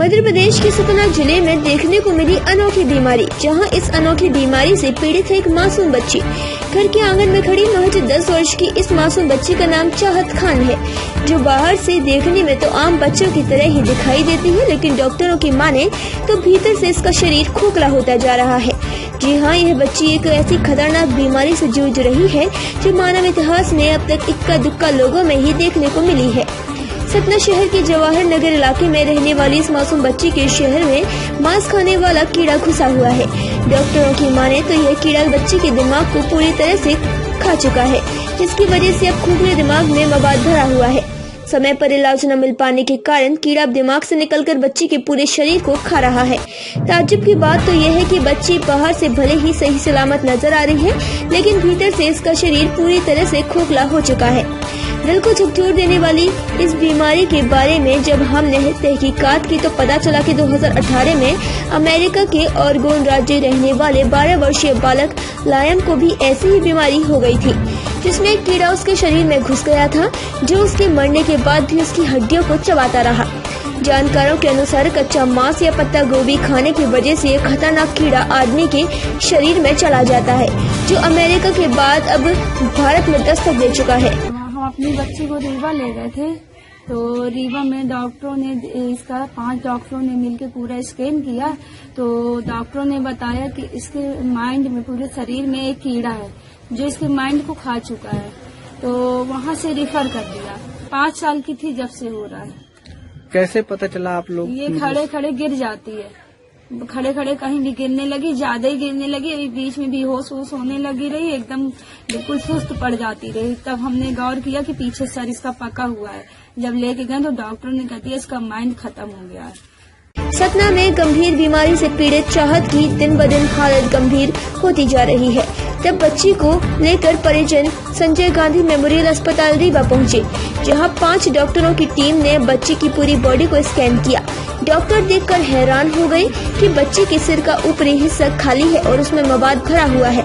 मध्य प्रदेश के सतना जिले में देखने को मिली अनोखी बीमारी, जहां इस अनोखी बीमारी से पीड़ित है एक मासूम बच्ची। घर के आंगन में खड़ी महज 10 वर्ष की इस मासूम बच्ची का नाम चाहत खान है, जो बाहर से देखने में तो आम बच्चों की तरह ही दिखाई देती है, लेकिन डॉक्टरों की माने तो भीतर से इसका शरीर खोखला होता जा रहा है। जी हाँ, यह बच्ची एक ऐसी खतरनाक बीमारी से जूझ रही है जो मानव इतिहास में अब तक इक्का दुक्का लोगों में ही देखने को मिली है। सतना शहर के जवाहर नगर इलाके में रहने वाली इस मासूम बच्ची के शहर में मांस खाने वाला कीड़ा घुसा हुआ है। डॉक्टरों की माने तो यह कीड़ा बच्ची के दिमाग को पूरी तरह से खा चुका है, जिसकी वजह से अब खोखले दिमाग में मवाद भरा हुआ है। समय पर इलाज न मिल पाने के कारण कीड़ा दिमाग से निकलकर बच्ची के पूरे शरीर को खा रहा है। ताज्जुब की बात तो यह है कि बच्ची बाहर से भले ही सही सलामत नजर आ रही है, लेकिन भीतर से इसका शरीर पूरी तरह से खोखला हो चुका है। दिल को झकझोर देने वाली इस बीमारी के बारे में जब हमने तहकीकात की तो पता चला कि 2018 में अमेरिका के ऑरेगोन राज्य रहने वाले 12 वर्षीय बालक लायम को भी ऐसी ही बीमारी हो गई थी, जिसमें एक कीड़ा उसके शरीर में घुस गया था, जो उसके मरने के बाद भी उसकी हड्डियों को चबाता रहा। जानकारों के अनुसार कच्चा मांस या पत्ता गोभी खाने की वजह से ये खतरनाक कीड़ा आदमी के शरीर में चला जाता है, जो अमेरिका के बाद अब भारत में दस्तक दे चुका है। हम अपनी बच्ची को रीवा ले गए थे, तो रीवा में डॉक्टरों ने इसका 5 डॉक्टरों ने मिलकर पूरा स्कैन किया, तो डॉक्टरों ने बताया कि इसके माइंड में, पूरे शरीर में एक कीड़ा है जो इसके माइंड को खा चुका है। तो वहाँ से रिफर कर दिया। 5 साल की थी जब से हो रहा है। कैसे पता चला आप लोग? ये खड़े खड़े गिर जाती है, खड़े खड़े कहीं भी गिरने लगी, ज्यादा ही गिरने लगी, अभी बीच में बेहोश होने लगी रही, एकदम बिल्कुल सुस्त पड़ जाती रही। तब हमने गौर किया कि पीछे सर इसका पका हुआ है। जब लेके गए तो डॉक्टर ने कहा दिया इसका माइंड खत्म हो गया है। सतना में गंभीर बीमारी से पीड़ित चाहत की दिन ब दिन हालत गंभीर होती जा रही है। तब बच्ची को लेकर परिजन संजय गांधी मेमोरियल अस्पताल रीवा पहुंचे, जहां 5 डॉक्टरों की टीम ने बच्ची की पूरी बॉडी को स्कैन किया। डॉक्टर देखकर हैरान हो गए कि बच्ची के सिर का ऊपरी हिस्सा खाली है और उसमें मवाद भरा हुआ है।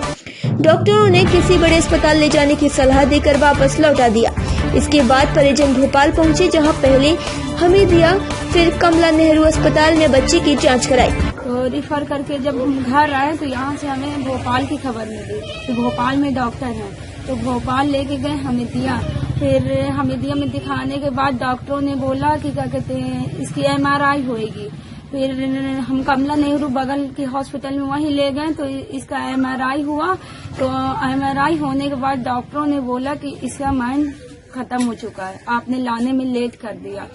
डॉक्टरों ने किसी बड़े अस्पताल ले जाने की सलाह देकर वापस लौटा दिया। इसके बाद परिजन भोपाल पहुंचे, जहां पहले हमीदिया फिर कमला नेहरू अस्पताल में बच्ची की जांच कराई। तो रिफर करके जब हम घर आए तो यहाँ से हमें भोपाल की खबर मिली कि भोपाल में डॉक्टर हैं, तो भोपाल लेके गए हमीदिया। फिर हमीदिया में दिखाने के बाद डॉक्टरों ने बोला कि क्या कहते हैं इसकी MRI होएगी। फिर हम कमला नेहरू बगल के हॉस्पिटल में वहीं ले गए, तो इसका MRI हुआ। तो MRI होने के बाद डॉक्टरों ने बोला कि इसका माइंड खत्म हो चुका है, आपने लाने में लेट कर दिया।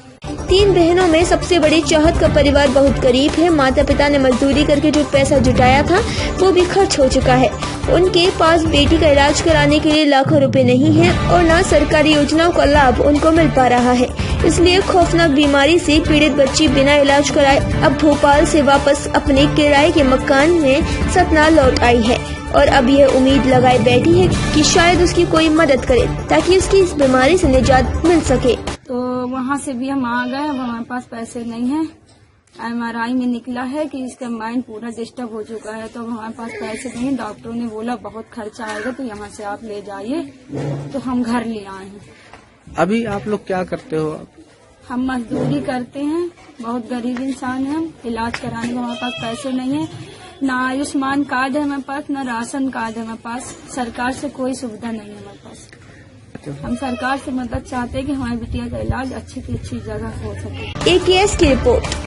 3 बहनों में सबसे बड़ी चाहत का परिवार बहुत गरीब है। माता पिता ने मजदूरी करके जो पैसा जुटाया था वो भी खर्च हो चुका है। उनके पास बेटी का इलाज कराने के लिए लाखों रुपए नहीं है और न सरकारी योजनाओं का लाभ उनको मिल पा रहा है। इसलिए खौफनाक बीमारी से पीड़ित बच्ची बिना इलाज कराए अब भोपाल से वापस अपने किराए के मकान में सतना लौट आई है और अब यह उम्मीद लगाए बैठी है कि शायद उसकी कोई मदद करे ताकि उसकी इस बीमारी से निजात मिल सके। तो वहाँ से भी हम आ गए, अब हमारे पास पैसे नहीं हैं। MRI में निकला है कि इसका माइंड पूरा डिस्टर्ब हो चुका है, तो हमारे पास पैसे नहीं। डॉक्टरों ने बोला बहुत खर्चा आएगा, तो यहाँ से आप ले जाइए, तो हम घर ले आए हैं। अभी आप लोग क्या करते हो? हम मजदूरी करते हैं, बहुत गरीब इंसान हैं। इलाज कराने को हमारे पास पैसे नहीं है, ना आयुष्मान कार्ड है हमारे पास, ना राशन कार्ड है हमारे पास। सरकार से कोई सुविधा नहीं है हमारे पास। हम सरकार से मदद चाहते हैं कि हमारी बिटिया का इलाज अच्छी से अच्छी जगह हो सके। AKS की रिपोर्ट।